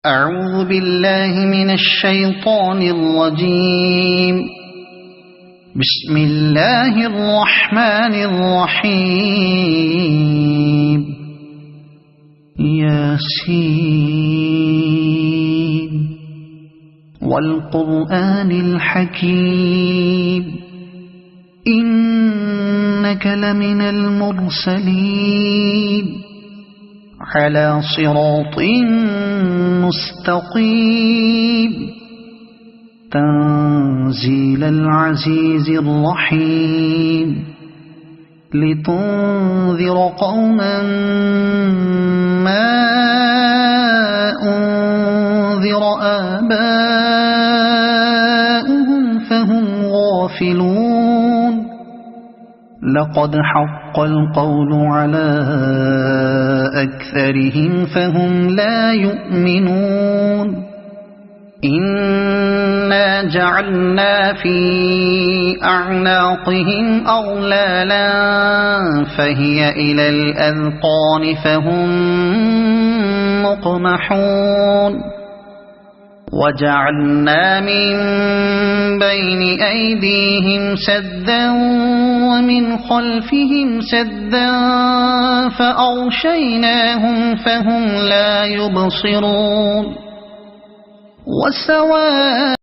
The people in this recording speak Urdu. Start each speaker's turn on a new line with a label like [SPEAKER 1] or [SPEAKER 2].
[SPEAKER 1] أعوذ بالله من الشيطان الرجيم. بسم الله الرحمن الرحيم. ياسين والقرآن الحكيم إنك لمن المرسلين على صراط مستقيم تنزيل العزيز الرحيم لتنذر قوما ما أنذر آباؤهم فهم غافلون. لقد حق القول على أكثرهم فهم لا يؤمنون. إنا جعلنا في أعناقهم أغلالا فهي إلى الأذقان فهم مقمحون. وجعلنا من بين أيديهم سدا ومن خلفهم سدا فأغشيناهم فهم لا يبصرون.